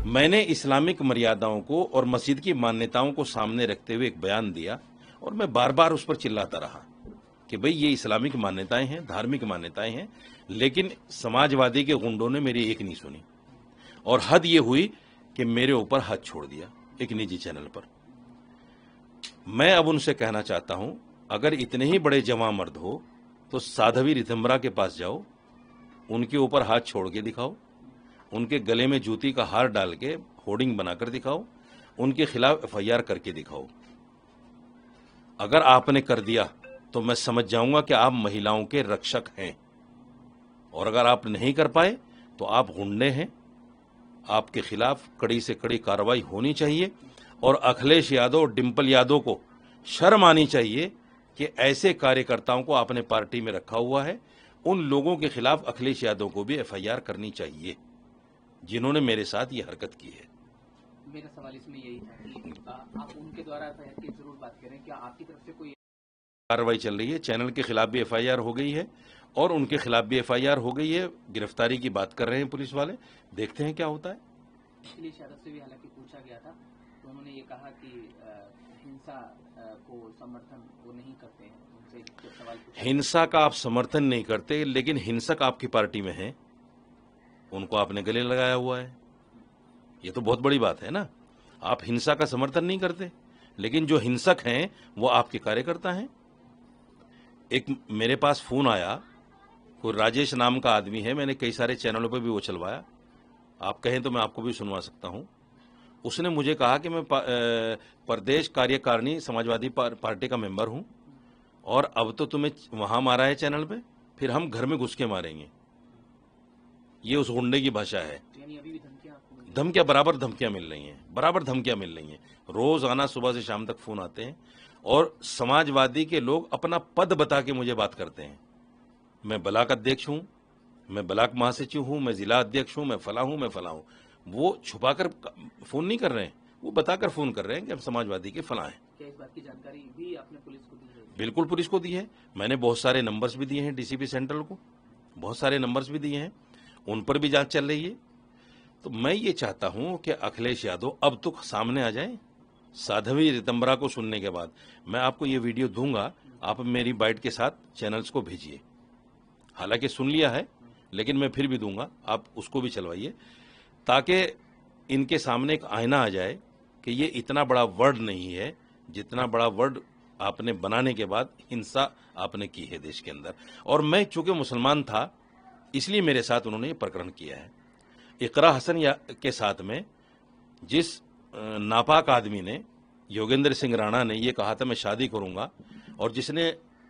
मैंने इस्लामिक मर्यादाओं को और मस्जिद की मान्यताओं को सामने रखते हुए एक बयान दिया और मैं बार बार उस पर चिल्लाता रहा कि भाई ये इस्लामिक मान्यताएं हैं, धार्मिक मान्यताएं हैं, लेकिन समाजवादी के गुंडों ने मेरी एक नहीं सुनी और हद ये हुई कि मेरे ऊपर हाथ छोड़ दिया एक निजी चैनल पर। मैं अब उनसे कहना चाहता हूं, अगर इतने ही बड़े जवां मर्द हो तो साध्वी रितंबरा के पास जाओ, उनके ऊपर हाथ छोड़ के दिखाओ, उनके गले में जूती का हार डाल के होर्डिंग बनाकर दिखाओ, उनके खिलाफ एफआईआर करके दिखाओ। अगर आपने कर दिया तो मैं समझ जाऊंगा कि आप महिलाओं के रक्षक हैं, और अगर आप नहीं कर पाए तो आप गुंडे हैं। आपके खिलाफ कड़ी से कड़ी कार्रवाई होनी चाहिए और अखिलेश यादव और डिंपल यादव को शर्म आनी चाहिए कि ऐसे कार्यकर्ताओं को आपने पार्टी में रखा हुआ है। उन लोगों के खिलाफ अखिलेश यादव को भी एफआईआर करनी चाहिए जिन्होंने मेरे साथ ये हरकत की है। मेरा सवाल इसमें यही था कि आप उनके द्वारा एफआईआर की जरूर बात करें, क्या आपकी तरफ से कोई कार्रवाई चल रही है? चैनल के खिलाफ भी एफआईआर हो गई है और उनके खिलाफ भी एफआईआर हो गई है। गिरफ्तारी की बात कर रहे हैं पुलिस वाले, देखते हैं क्या होता है। अखिलेश यादव से भी हालांकि पूछा गया था तो उन्होंने ये कहा कि हिंसा को समर्थन वो नहीं करते हैं। उनसे जब सवाल पूछा, हिंसा का आप समर्थन नहीं करते, लेकिन हिंसक आपकी पार्टी में है, उनको आपने गले लगाया हुआ है। ये तो बहुत बड़ी बात है ना। आप हिंसा का समर्थन नहीं करते, लेकिन जो हिंसक हैं वो आपके कार्यकर्ता हैं। एक मेरे पास फोन आया, कोई राजेश नाम का आदमी है, मैंने कई सारे चैनलों पर भी वो चलवाया, आप कहें तो मैं आपको भी सुनवा सकता हूं। उसने मुझे कहा कि मैं प्रदेश कार्यकारिणी समाजवादी पार्टी का मेंबर हूं और अब तो तुम्हें वहां मारा है चैनल पे, फिर हम घर में घुस के मारेंगे। ये उस गुंडे की भाषा है। यानी अभी भी धमकियां धमकियां बराबर धमकियां मिल रही हैं, बराबर धमकियां मिल रही हैं। रोज आना, सुबह से शाम तक फोन आते हैं और समाजवादी के लोग अपना पद बता के मुझे बात करते हैं। मैं ब्लॉक अध्यक्ष हूं, मैं ब्लॉक महासचिव हूं, मैं जिला अध्यक्ष हूं, मैं फला हूं, मैं फला हूं। वो छुपाकर फोन नहीं कर रहे हैं, वो बताकर फोन कर रहे हैं कि हम समाजवादी के फला हैं। क्या इस बात की जानकारी भी आपने पुलिस को दी है? बिल्कुल पुलिस को दी है। मैंने बहुत सारे नंबर्स भी दिए हैं डीसीपी सेंट्रल को, बहुत सारे नंबर्स भी दिए हैं, उन पर भी जांच चल रही है। तो मैं ये चाहता हूं कि अखिलेश यादव अब तो सामने आ जाए। साध्वी रितंबरा को सुनने के बाद मैं आपको ये वीडियो दूंगा, आप मेरी बाइट के साथ चैनल्स को भेजिए। हालांकि सुन लिया है, लेकिन मैं फिर भी दूंगा, आप उसको भी चलवाइए, ताकि इनके सामने एक आईना आ जाए कि ये इतना बड़ा वर्ड नहीं है जितना बड़ा वर्ड आपने बनाने के बाद हिंसा आपने की है देश के अंदर। और मैं चूंकि मुसलमान था, इसलिए मेरे साथ उन्होंने ये प्रकरण किया है। इकरा हसन के साथ में जिस नापाक आदमी ने, योगेंद्र सिंह राणा ने ये कहा था मैं शादी करूंगा, और जिसने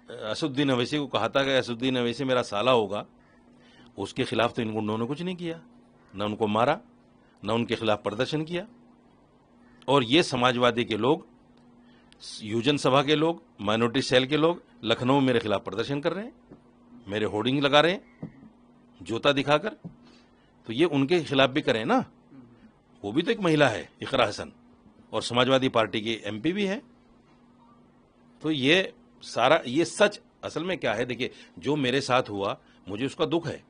असुद्दीन अवैसी को कहा था कि असुद्दीन अवैसी मेरा साला होगा, उसके खिलाफ तो इन गुंडों ने कुछ नहीं किया, न उनको मारा, न उनके खिलाफ प्रदर्शन किया। और ये समाजवादी के लोग, युजन सभा के लोग, माइनॉरिटी सेल के लोग लखनऊ में मेरे खिलाफ प्रदर्शन कर रहे हैं, मेरे होर्डिंग लगा रहे हैं जूता दिखाकर। तो ये उनके खिलाफ भी करें ना, वो भी तो एक महिला है इकरा हसन, और समाजवादी पार्टी की एमपी भी है। तो ये सारा ये सच असल में क्या है, देखिए जो मेरे साथ हुआ मुझे उसका दुख है,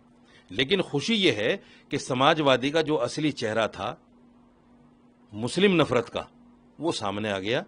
लेकिन खुशी ये है कि समाजवादी का जो असली चेहरा था मुस्लिम नफरत का, वो सामने आ गया।